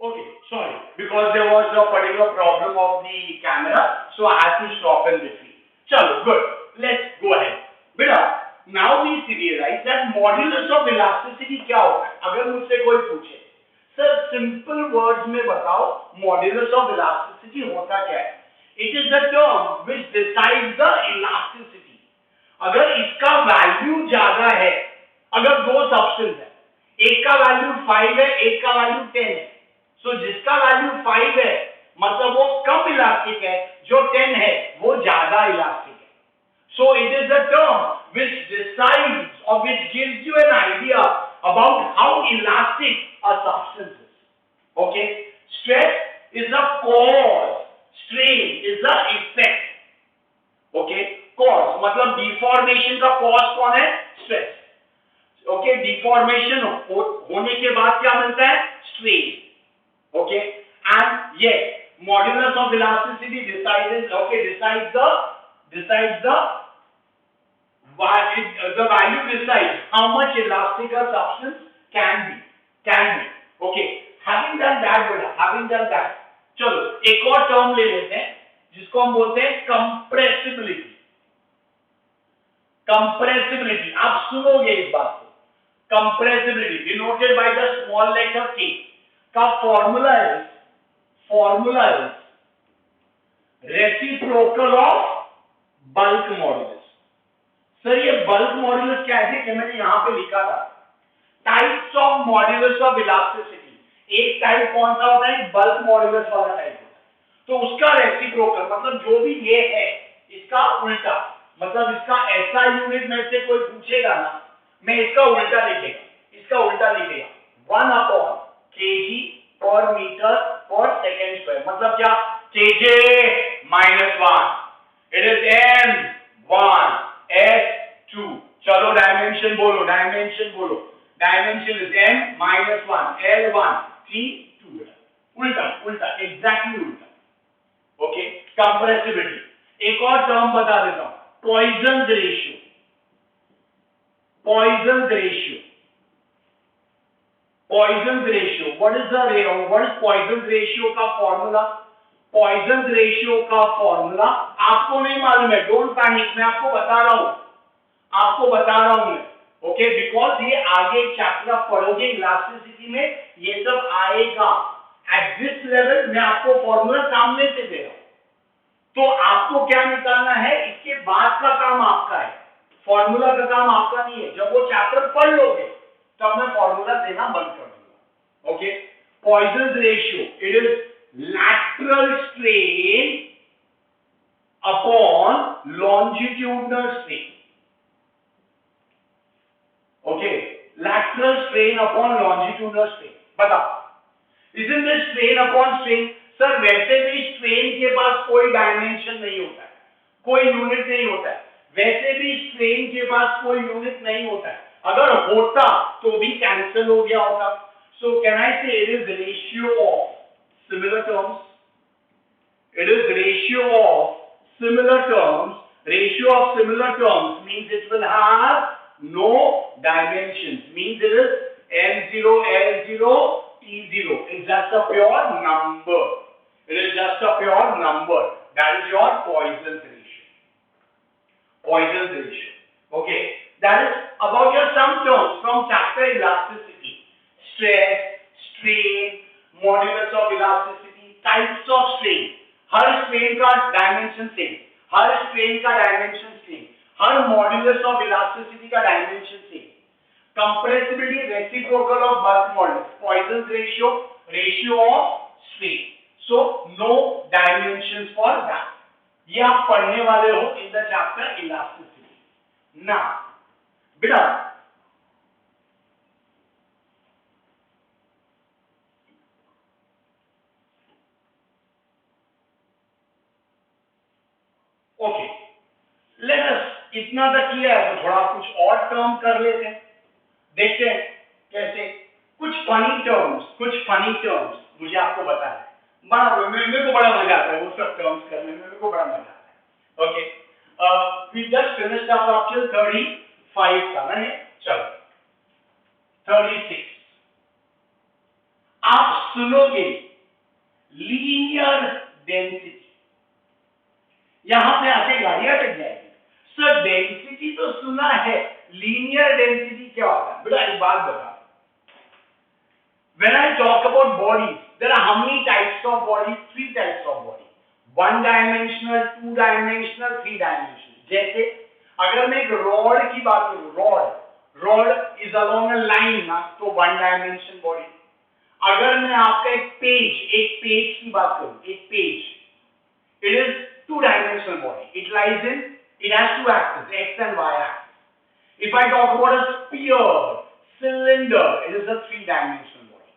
Okay, sorry, because there was a particular problem of the camera, so I had to stop in between. Chalo, good. Let's go ahead. Beta, now we realize that modulus of elasticity क्या होता है? अगर मुझसे कोई पूछे, sir simple words में बताओ modulus of elasticity होता क्या है? It is the term which decides the elasticity. अगर इसका वैल्यू ज्यादा है, अगर दो सब्सटेंस है, एक का वैल्यू 5 है, एक का वैल्यू 10 है, तो जिसका वैल्यू 5 है मतलब वो कम इलास्टिक है, जो 10 है वो ज्यादा इलास्टिक है. So it is the term which decides or which gives you an idea about how elastic a substance is. Okay, stress is the cause, strain is the effect. Okay, cause मतलब deformation का cause कौन है? Stress. Okay, deformation होने के बाद क्या मिलता है? Strain. Okay, and yes, modulus of elasticity decides the value decides how much elastic a substance can be. Okay, having done that, चलो एक और टर्म ले लेते हैं जिसको हम बोलते हैं compressibility. आप सुनोगे इस बात को. Compressibility denoted by the small letter K का फॉर्मूला है reciprocal of bulk modulus. Sir ये बल्क मॉड्यूलस क्या है कि मैंने यहां पे लिखा था types of modulus of elasticity. एक टाइप कौन सा होता है? बल्क मॉड्यूलस वाला टाइप होता है. तो उसका रेसिप्रोकल मतलब जो भी ये है इसका उल्टा, मतलब इसका ऐसा यूनिट में से कोई पूछेगा ना, मैं इसका उल्टा लिखेगा 1 upon kg per meter per second square. मतलब क्या? kj minus 1. It is m1 s2. चलो डायमेंशन बोलो. Dimension is m minus 1 l1 t2. उल्टा एग्जैक्टली उल्टा. Okay, compressibility. एक और टर्म बता देता हूं, Poisson ratio. What is Poisson's ratio का फॉर्मूला? Poisson's ratio का फॉर्मूला आपको नहीं मालूम है, डोंट पैनिक, मैं आपको बता रहा हूं मैं. ओके, बिकॉज ये आगे चैप्टर आप पढ़ोगे इलास्टिसिटी में ये सब आएगा. एट दिस लेवल मैं आपको फॉर्मूला सामने से दे रहा हूं, तो आपको क्या निकालना है, इसके बाद का काम आपका है, फॉर्मूला का काम आपका नहीं है. जब वो चैप्टर पढ़ लोगे तब मैं फॉर्मूला देना बंद कर दूंगा. Okay, Poisson's ratio, it is lateral strain upon longitudinal strain. Okay, lateral strain upon longitudinal strain. बताओ, isn't this strain upon strain? Sir वैसे भी strain के पास कोई डायमेंशन नहीं होता है, कोई यूनिट नहीं होता है. वैसे भी strain के पास कोई यूनिट नहीं होता है. अगर होता तो भी कैंसिल हो गया होता. So can I say it is the ratio of similar terms? It is the ratio of similar terms. Ratio of similar terms means it will have no dimensions. Means it is m0, l0, t0. It's just a pure number. It is just a pure number. That is your Poisson's ratio. Okay. That is about your sum terms from chapter elasticity. Stress, strain, modulus of elasticity, types of strain. Her strain का dimension same, हर strain का dimension same, her modulus of elasticity का dimension same. Compressibility, reciprocal of bulk modulus. Poisson's ratio of strain. So no dimensions for that. ये आप पढ़ने वाले हो in the chapter elasticity. Now, बेटा okay, let us इतना तक किया है तो थोड़ा कुछ और टर्म कर लेते हैं, देखते हैं कैसे. कुछ फनी टर्म्स मुझे आपको बताना है. मेरे को बड़ा मजा आता है वो सब टर्म्स करने में, मेरे को बड़ा मजा आता है. Okay, we just finished up till 35 था ना. चलो 36. आप सुनोगे लीनियर डेंसिटी, यहां पे आके गाड़ी अटक जाएगी। सर डेंसिटी तो सुना है, लीनियर डेंसिटी क्या होता है? बेटा एक बात बता, when I talk about bodies, there are how many types of bodies? 3 types of body, one dimensional, two dimensional, three dimensional। जैसे अगर मैं एक रॉड की बात करूं, rod is along a line ना, तो वन डायमेंशन बॉडी। अगर मैं आपका एक पेज की बात करूं, एक page, it is two dimensional body, it has two axes, x and y axis। if I talk about a sphere, cylinder, it is a three dimensional body।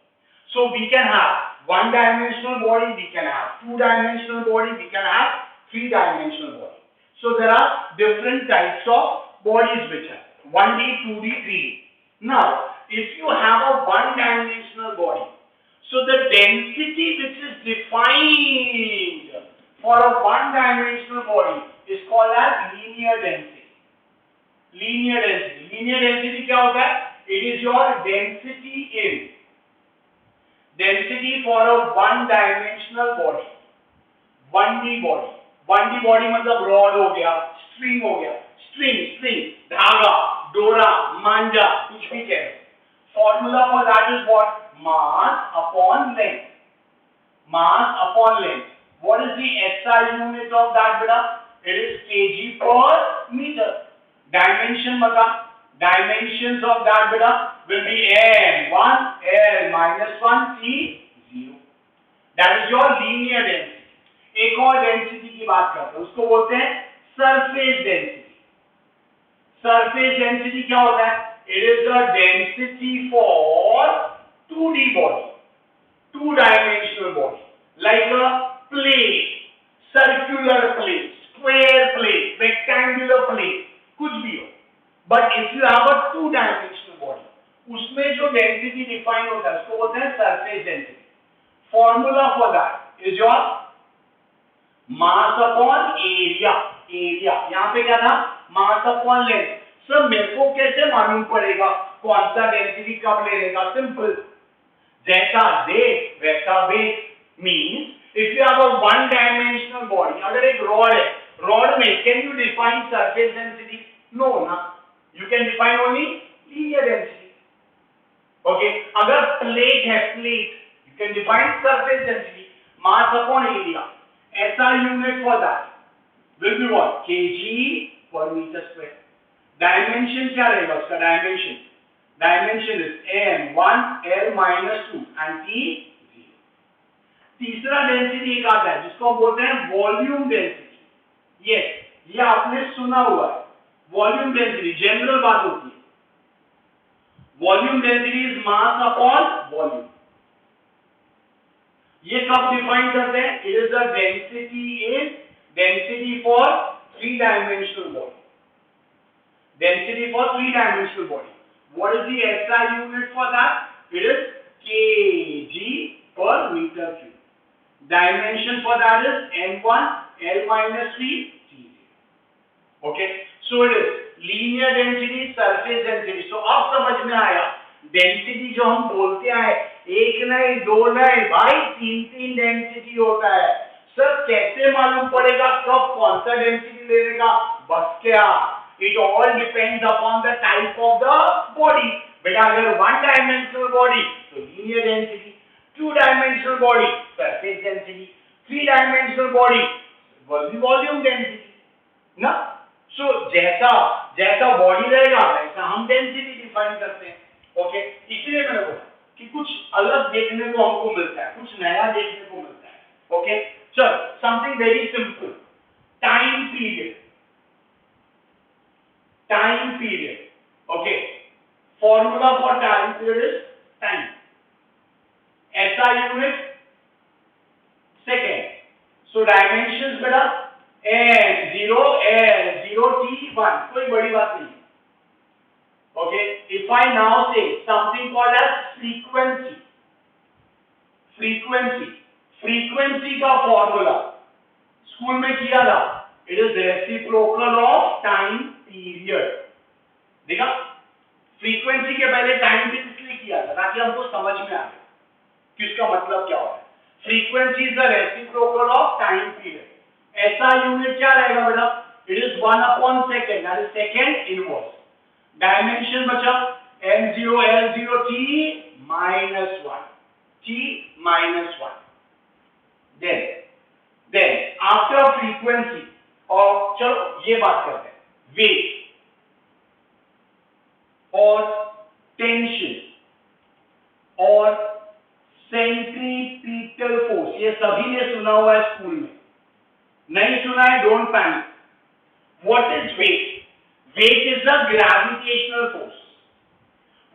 so we can have one dimensional body, we can have two dimensional body, we can have three dimensional body। so there are different types of bodies which are 1D, 2D, 3D। now if you have a one dimensional body, so the density which is defined for a one dimensional body is called as linear density। linear density क्या होता है? it is your density for a one dimensional body, 1D body। 1D body मतलब rod हो गया, string हो गया, string धागा, डोरा, मांझा, कुछ भी कह। formula for that is what? mass upon length। what is the SI unit of that beta? it is kg per meter। dimension बता, dimensions of that beta will be m1 l minus 1 t 0। that is your linear density। एक और density की बात करते हैं, उसको बोलते हैं सरफेस डेंसिटी। सरफेस डेंसिटी क्या होता है? it is the density for 2D body, two dimensional body, like a plate, circular plate, square plate, rectangular plate, कुछ भी हो। but if you have a two dimensional body, उसमें जो density define होता है उसको बोलते हैं surface density। formula for that is your mass upon area। यहाँ पे क्या था? mass upon length। सर मेरे को कैसे मालूम पड़ेगा कौन सा डेंसिटी कब लेने का? सिंपल, जैसा देख वैसा बेच। Means if you have a one dimensional body, अगर एक रॉड है, रॉड में can you define surface density? No ना, you can define only linear density. Okay, अगर प्लेट है, plate, you can define surface density, mass upon area. SI unit for that will be what? kg per meter square। Dimension क्या रहेगा उसका? Dimension is m1 l minus 2 and t 0। तीसरा density एक आता है जिसको हम बोलते हैं वॉल्यूम डेंसिटी। यस, ये आपने सुना हुआ है, वॉल्यूम डेंसिटी जनरल बात होती है। Volume density is mass upon volume. ये कब डिफाइन करते हैं? It is the density for three dimensional body. density for three dimensional body। what is the SI unit for that? it is kg per meter cube। dimension for that is m1 l minus 3 t 0। okay, so it is linear density, surface density। so अब समझ में आया density जो हम बोलते हैं, एक नहीं दो नहीं भाई, तीन डेंसिटी होता है। सर कैसे मालूम पड़ेगा कब कौन सा डेंसिटी लेने का? बस क्या, it all depends upon the type of the body। बेटा अगर one dimensional body तो linear density, two dimensional body surface density, three dimensional body volume density ना। so जैसा body रहेगा वैसा हम density define करते हैं। ओके, इसलिए मैंने बोला कि कुछ अलग देखने को हमको मिलता है, कुछ नया देखने को मिलता है। ओके, चलो something very simple, time period। okay, formula for time period is time। SI unit second। so dimensions बेटा n0 l0 t1, कोई बड़ी बात नहीं। okay, if I now say something called as frequency का formula स्कूल में किया था, it is reciprocal of time period। देखा, फ्रीक्वेंसी के पहले टाइम पीरियड इसलिए किया था ताकि हमको समझ में आ जाए। किसका मतलब क्या होता है? Frequency is the reciprocal of time period. ऐसा यूनिट क्या रहेगा बेटा? इट इज 1/सेकंड, that is second inverse. Dimension बचा m0 l0 t -1, t -1। then after frequency of, चलो ये बात करते हैं, वेट और टेंशन और सेंट्रीपिटल फोर्स, ये सभी ने सुना हुआ है स्कूल में, नहीं सुना है don't panic. What is weight? Weight is the gravitational force.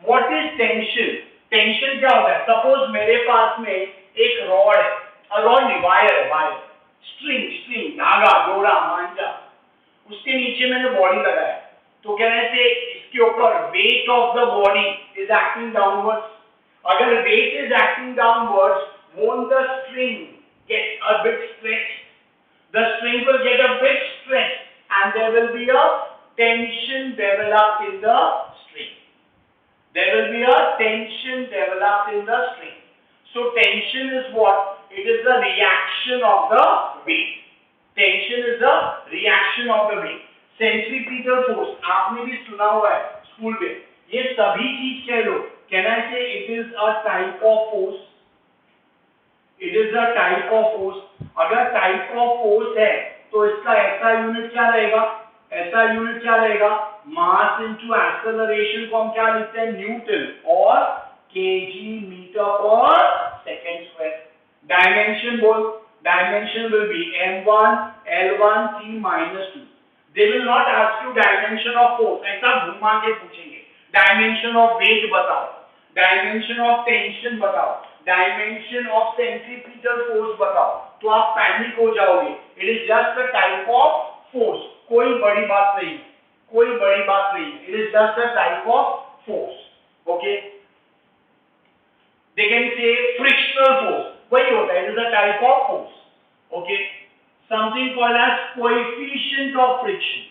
What is tension? Tension क्या होता है? सपोज मेरे पास में एक रॉड है, रॉड नहीं, वायर, स्ट्रिंग, धागा, डोरा, मांझा, उसके नीचे मैंने बॉडी लगाया, तो कहने से इसके ऊपर weight of the body is acting downwards. अगर weight is acting downwards, won't the string get a bit stretched? The string will get a bit stretched and there will be a tension developed in the string. There will be a tension developed in the string. So tension is what? It is the reaction of the weight. Tension is the reaction of the weight. Centripetal force आपने भी सुना हुआ है school में, ये सभी चीज कह लो। Can I say it is a type of force? It is a type of force. अगर type of force है तो इसका ऐसा यूनिट क्या रहेगा? ऐसा यूनिट क्या रहेगा? मास इनटू एक्सेलरेशन को हम क्या लिखते हैं? न्यूटन और केजी मीटर पर सेकंड स्क्वायर। डायमेंशन बोल, dimension will be m1 l1 t -2। They will not ask you dimension of force, ऐसा घुमा के पूछेंगे। डायमेंशन ऑफ वेट बताओ, डायमेंशन ऑफ टेंशन बताओ, डायमेंशन ऑफ सेंट्रीपिटल फोर्स बताओ, तो आप पैनिक हो जाओगे। It is just a type of force, कोई बड़ी बात नहीं, कोई बड़ी बात नहीं। It is just a type of force. Okay, they can say frictional force, वही होता है, it is a type of force. Okay, something called as coefficient of friction.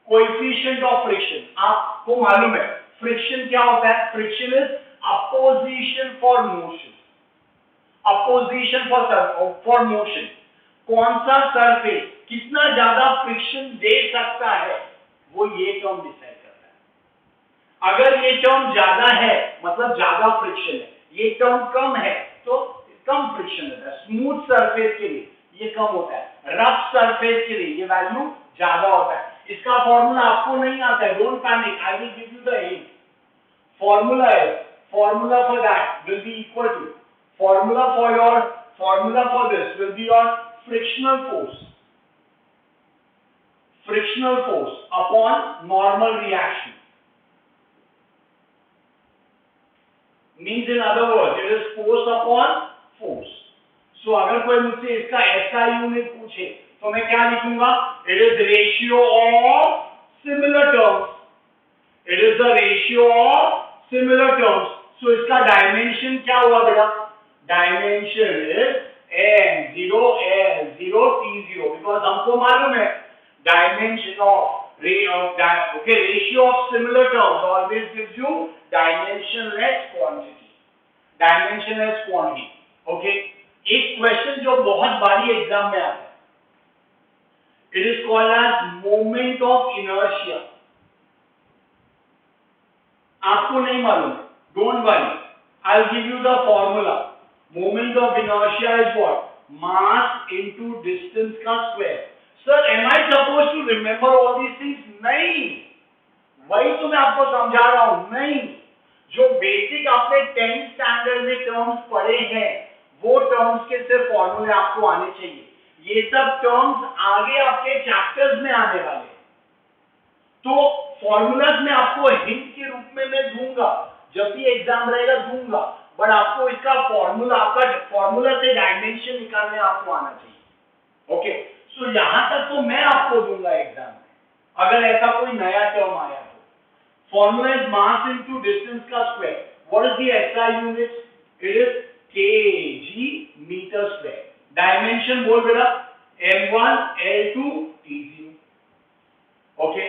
Coefficient of friction, आपको मालूम है फ्रिक्शन क्या होता है? Friction is opposition for motion, opposition for motion. कौन सा सरफेस कितना ज्यादा फ्रिक्शन दे सकता है, वो ये टर्म डिसाइड करता है। अगर ये टर्म ज्यादा है मतलब ज्यादा फ्रिक्शन है, ये टर्म कम है तो कम फ्रिक्शन होता है। स्मूथ सरफेस के लिए ये कम होता है, रफ सरफेस के लिए ये वैल्यू ज्यादा होता है। इसका फॉर्मूला आपको नहीं आता है, don't panic, I will give you the hint. formula for that will be equal to formula for this will be your frictional force upon normal reaction. Means in other words, it is force upon force. So अगर कोई मुझसे इसका ऐसा unit पूछे तो मैं क्या लिखूंगा? It is the ratio of similar terms. It is the ratio of similar terms. So इसका डायमेंशन क्या हुआ बेटा? Dimension is m0 l0 t0 because हमको मालूम है dimension of ratio of similar terms always gives you dimensionless quantity. Dimensionless quantity. Okay. एक question जो बहुत बारी एग्जाम में आता है, it is called as moment of inertia. आपको नहीं मालूम है, don't worry, I'll give you the formula. Moment of inertia is what? Mass into distance का square. Sir, am I supposed to remember all these things? नहीं, वही तो मैं आपको समझा रहा हूं। नहीं, जो बेसिक आपने 10th स्टैंडर्ड में टर्म्स पढ़े हैं वो टर्म्स के सिर्फ फॉर्मूले आपको आने चाहिए। ये सब टर्म्स आगे आपके चैप्टर्स में आने वाले हैं, तो फॉर्मूलाज में आपको हिंट के रूप में मैं दूंगा, जब भी एग्जाम रहेगा दूंगा, बट आपको इसका फॉर्मूला, आपका फॉर्मूला से डायमेंशन निकालने आपको आना चाहिए। ओके, सो यहां तक तो मैं आपको दूंगा एग्जाम में, अगर ऐसा कोई नया टर्म आया तो। Formula is mass into distance का square. What is the SI unit? It is kg metre square. Dimension बोल बेटा m1 l2 t0। Okay,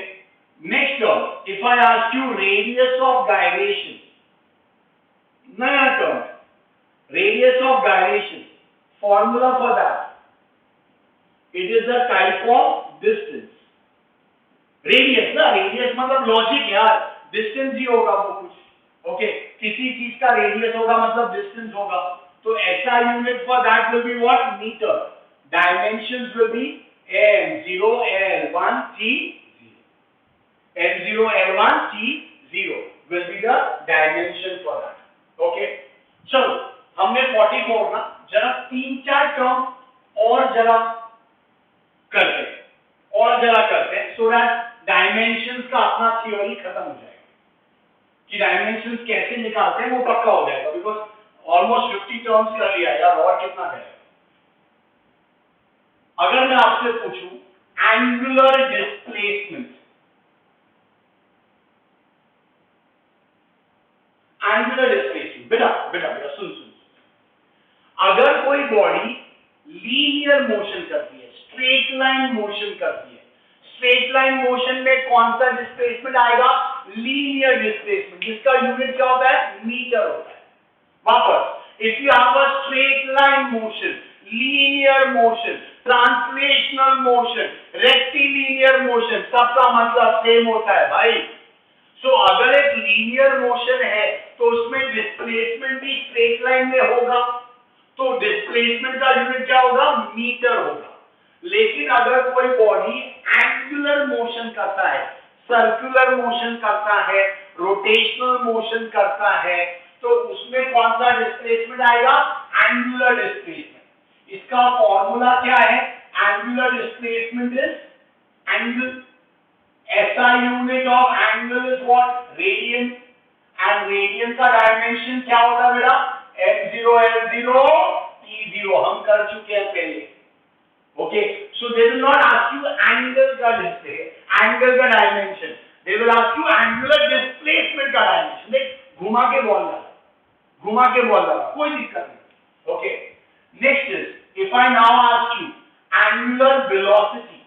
next term, if I ask you radius of gyration, नया term radius of gyration, formula for that, it is a type of distance. Radius ना, radius मतलब logic यार, distance ही होगा वो कुछ, okay किसी चीज का रेडियस होगा मतलब डिस्टेंस होगा, तो ऐसा unit for that will be what, metre. Dimensions will be m0 l1 t0, m0 l1 t0 will be the dimension for that. Okay चलो हमने 44 ना जरा 3-4 टर्म और जरा करते हैं सो दैट डायमेंशंस का अपना थ्योरी खत्म हो जाएगा कि डायमेंशंस कैसे निकालते हैं वो पक्का हो जाएगा, बिकॉज ऑलमोस्ट 50 टर्म्स कर लिया यार, और कितना करें. अगर मैं आपसे पूछूं एंगुलर डिस्प्लेसमेंट, बेटा सुन, अगर कोई बॉडी लीनियर मोशन करती है, स्ट्रेट लाइन मोशन करती है, स्ट्रेट लाइन मोशन में कौन सा डिस्प्लेसमेंट आएगा, लीनियर डिस्प्लेसमेंट, जिसका यूनिट क्या होता है, मीटर होता है. वापस if you have a straight line motion, linear motion, translational motion, rectilinear motion, सबका मतलब सेम होता है भाई. सो अगर एक लीनियर मोशन है तो उसमें डिस्प्लेसमेंट भी स्ट्रेट लाइन में होगा, तो डिस्प्लेसमेंट का यूनिट क्या होगा, मीटर होगा. लेकिन अगर कोई बॉडी एंगुलर मोशन करता है, सर्कुलर मोशन करता है, रोटेशनल मोशन करता है, तो उसमें कौन सा डिस्प्लेसमेंट आएगा, एंगुलर डिस्प्लेसमेंट. इसका फॉर्मूला क्या है, angular displacement is angle, SI unit of angle is what, radian, and radian का डायमेंशन क्या होता है बेटा, m0 l0 t0, हम कर चुके हैं पहले. Okay so they will not ask you angle का डिस्प्ले, एंगल का dimension, they will ask you angular displacement का डायमेंशन. देख घुमा के बोल रहा, कोई दिक्कत नहीं. Okay next is if I now ask you angular velocity,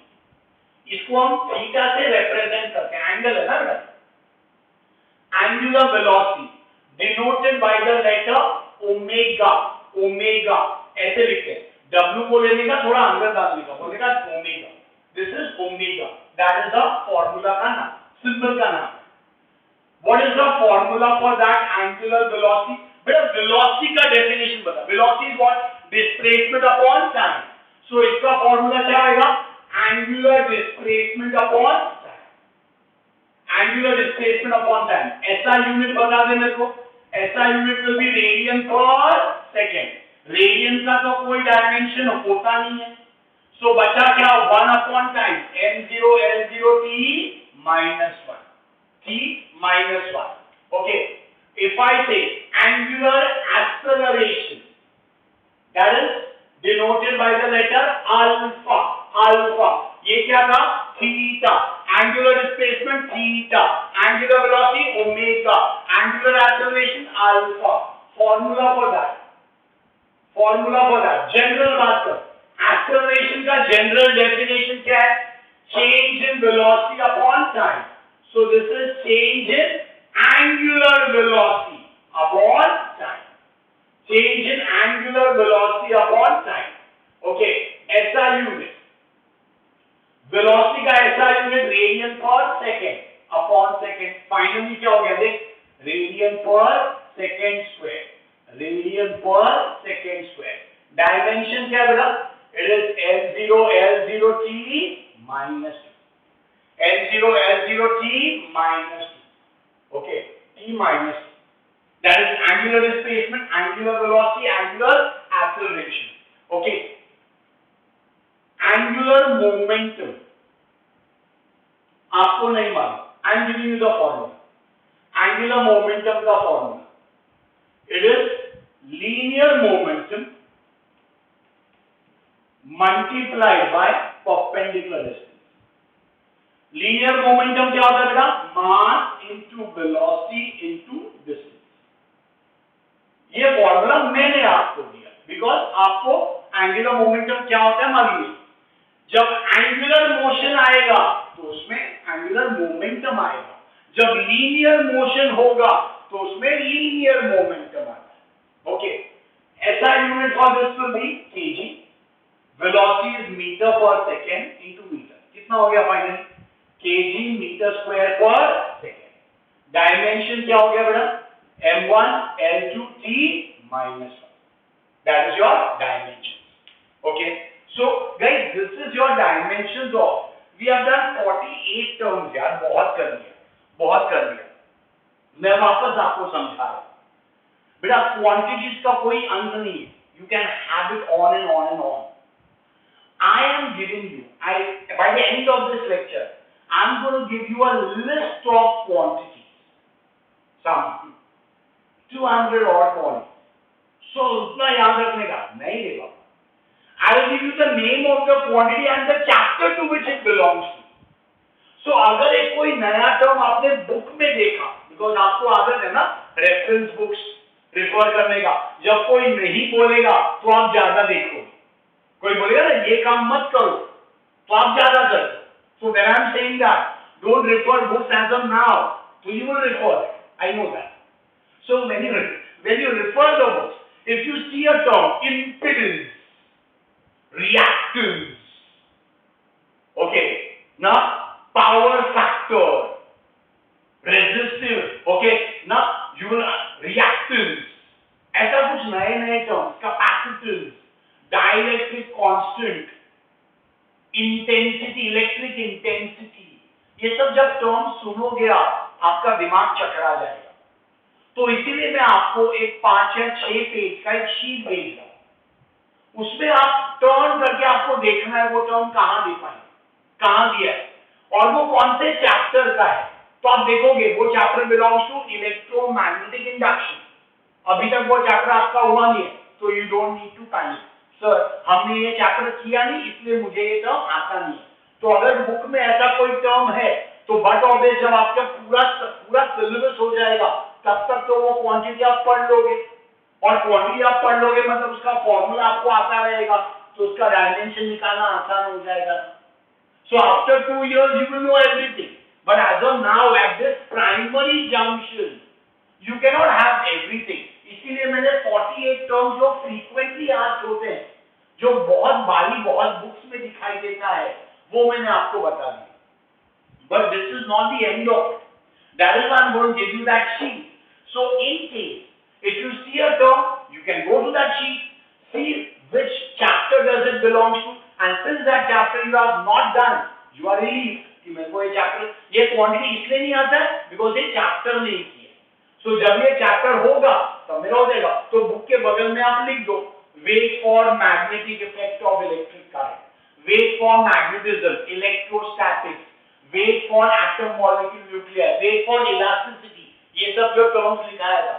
इसको हम थीटा से रिप्रेजेंट करते हैं, एंगल है ना बेटा. Angular velocity denoted by the letter omega, omega ऐसे लिखते हैं, W को लेने का थोड़ा अंदर डालने का, बोलेगा omega, this is omega, that is the formula का नाम, सिंबल का नाम. What is the formula for that angular velocity, बेटा वेलोसिटी का डेफिनेशन बता. Velocity is what, displacement upon time. So इसका फॉर्मूला क्या आएगा, angular displacement upon time, angular displacement upon time. ऐसा यूनिट बता दे मेरे को, ऐसा unit will be radian per second. Radian का तो कोई डायमेंशन होता नहीं है, सो बचा क्या, 1 upon time, m0 l0 t-1. Okay, if I say angular acceleration, that is denoted by the letter alpha. ये क्या था, theta. Angular displacement theta, angular velocity omega, angular acceleration alpha. Formula for that general बात कर, acceleration का general definition क्या है, change in velocity upon time. So this is change in angular velocity upon time, change in angular velocity upon time. Okay ऐसा unit velocity का, ऐसा unit radian पर second upon second. Finally क्या हो गया देख, रेडियन पर सेकेंड स्क्वायर, रेडियन पर सेकेंड स्क्वायर. डायमेंशन क्या बेटा, it is m0 l0 t minus 2, m0 l0 t minus 2. okay, t minus 2, that is angular displacement, angular velocity, angular acceleration. okay, angular momentum आपको नहीं मालूम, I am giving you the formula. Angular momentum का formula, it is linear momentum multiplied by perpendicular distance. Linear momentum क्या होता है बेटा, mass into velocity into distance. ये formula मैंने आपको दिया बिकॉज आपको एंगुलर मोमेंटम क्या होता है मालूम नहीं. जब एंगुलर मोशन आएगा तो उसमें एंगुलर मोमेंटम आएगा, जब लीनियर मोशन होगा तो उसमें लीनियर मोमेंटम आता है. ओके ऐसा therefore this will be kg. Velocity is meter per second into meter. कितना हो गया फाइनली? kg मीटर स्क्वायर पर सेकेंड. डायमेंशन क्या हो गया बेटा? m1 l2 t minus 1. That is your dimensions. Okay. So guys, this is your dimensions of. We have done 48 terms यार, बहुत कर लिया, बहुत कर लिया. मैं वापस आपको समझा रहा हूँ. बेटा क्वांटिटीज का कोई अंत नहीं है. You can have it on and on and on. I am giving you, by the end of this lecture, I am going to give you a list of quantities. Some 200 odd quantities. So उतना याद रखने का नहीं देगा. I will give you the name of the quantity and the chapter to which it belongs to. So अगर एक कोई नया टर्म आपने बुक में देखा, because आपको आदत है ना रेफरेंस बुक्स रिफर करने का, जब कोई नहीं बोलेगा तो आप ज्यादा देखो. कोई बोलेगा ना ये काम मत करो तो आप ज्यादा करो. So when I am saying that don't refer books as of now, so you will refer. I know that. So when you refer the books, if you see a term impedance, reactance, okay, now power factor, resistive, okay, now you will reactance, ऐसा कुछ नए नए terms, capacitance, dielectric constant, intensity, electric intensity, ये सब जब terms सुनोगे आपका दिमाग चकरा जाएगा. तो इसीलिए मैं आपको एक 5 या 6 पेज का एक शीट भेज रहा हूं. उसमें आप टर्न करके आपको देखना है वो टर्म कहां डिफाइन, कहां दिया है और वो कौन से चैप्टर का है. तो आप देखोगे वो chapter belongs to electromagnetic induction. अभी तक वो चैप्टर आपका हुआ नहीं है, तो you don't need to panic. Sir हमने ये चैप्टर किया नहीं इसलिए मुझे ये टर्म आता नहीं है. तो अगर बुक में ऐसा कोई टर्म है तो बट ऑब्वियस जब आपका पूरा सिलेबस हो जाएगा तब तक तो वो क्वांटिटी आप पढ़ लोगे, और क्वांटिटी आप पढ़ लोगे मतलब उसका फॉर्मूला आपको आता रहेगा, तो उसका डायमेंशन निकालना आसान हो जाएगा. So after 2 years you will know everything, but as of now at this primary junction you cannot have everything. इसीलिए मैंने 48 टर्म्स जो फ्रीक्वेंटली आस्क्ड होते हैं, जो बहुत बारी बहुत बुक्स में दिखाई देता है, वो मैंने आपको बता दिया. But this is not the end of it. That is why I am going to give you that sheet. So in case, if you see a term, you can go to that sheet, see which chapter does it belong to, and since that chapter you have not done, you are relieved कि मेरे को ये chapter, ये quantity इसलिए नहीं आता है because ये chapter नहीं किया. So जब ये chapter होगा तब मेरा हो जाएगा. तो बुक के बगल में आप लिख दो wait for magnetic effect of electric current, wait for magnetism, electrostatics, wait for atom molecule nuclear, wait for elasticity. ये सब जो टर्म्स लिखाया था,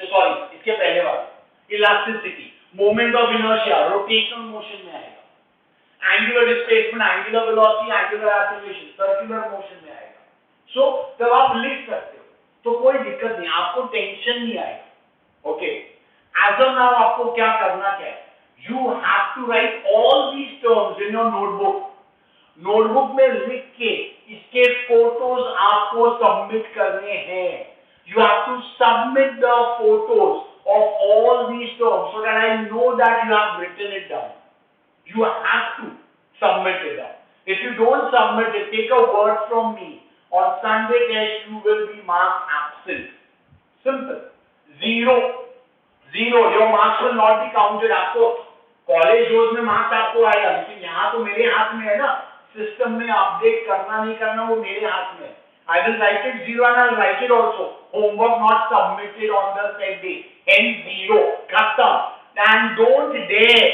सॉरी इसके पहले वाला, elasticity, moment of inertia, rotational motion में आएगा, angular displacement, angular velocity, angular acceleration, circular motion में आएगा. सो जब आप लिख सकते हो तो कोई दिक्कत नहीं, आपको टेंशन नहीं आएगा. ओके, एज ऑफ नाउ आपको क्या करना क्या है, you have to write all these terms in your notebook. Notebook में लिख के इसके फोटोज आपको सबमिट करने हैं. You have to submit the photos of all these terms so that I know that you have written it down. You have to submit it down. If you don't submit it, take a word from me. On Sunday test, you will be marked absent. Simple. 0. Your marks will not be counted. आपको college रोज में marks आपको आएगा, लेकिन यहाँ तो मेरे हाथ में है ना, सिस्टम में अपडेट करना नहीं करना वो मेरे हाथ में. I will write it 0 and I will write it also. Homework not submitted on the said day. Hence 0. Khatam. And don't dare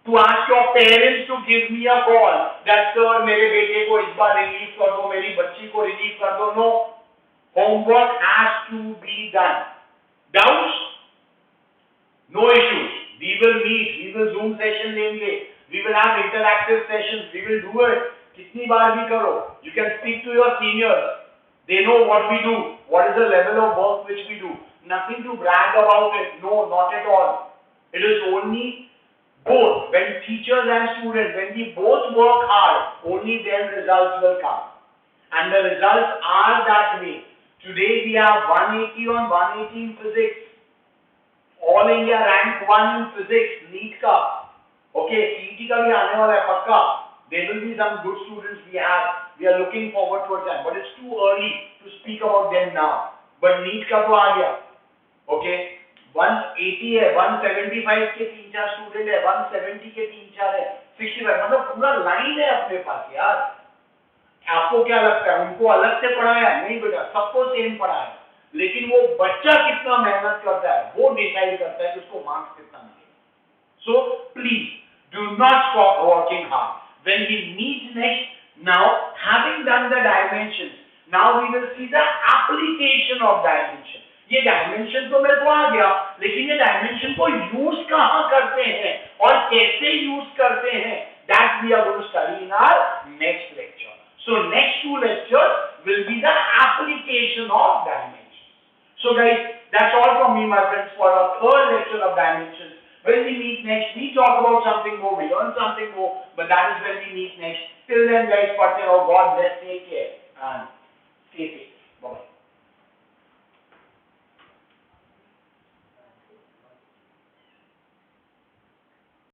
to ask your parents to give me a call. That sir, मेरे बेटे को इस बार relieve कर दो, मेरी बच्ची को relieve कर दो. No. Homework has to be done. Doubts? No issues. We will meet. We will Zoom session लेंगे. We will have interactive sessions. We will do it. कितनी बार भी करो. You can speak to your seniors. They know what we do. What is the level of work which we do. Nothing to brag about it. No, not at all. It is only both. When teachers and students, when we both work hard, only then results will come. And the results are that way. Today we have 180 on 180 in physics. All India rank 1 in physics NEET का, okay CET का भी आने वाला है पक्का. There will be some good students we are looking forward towards that, but it's too early to speak about them now. But NEET का तो आ गया, ओके 180 है, 175 के 3-4 स्टूडेंट है, 170 के 3-4 है, 65 मतलब पूरा लाइन है अपने पास यार. आपको क्या लगता है उनको अलग से पढ़ाया? नहीं बेटा, सबको सेम पढ़ाया, लेकिन वो बच्चा कितना मेहनत करता है वो डिसाइड करता है कि उसको मार्क्स कितना मिलेगा. So please do not stop working hard. When we meet next, now having done the dimensions, now we will see the application of dimension. ये डायमेंशन तो मेरे को आ गया, लेकिन ये डायमेंशन को यूज कहाँ करते हैं और कैसे यूज करते हैं, that we are going to study in our next lecture. So next 2 lectures will be the application of dimensions. So guys, that's all from me, my friends, for our 3rd lecture of dimensions. When we meet next, we talk about something more, we learn something more, but that is when we meet next. Till then, guys, God bless, take care, and stay safe.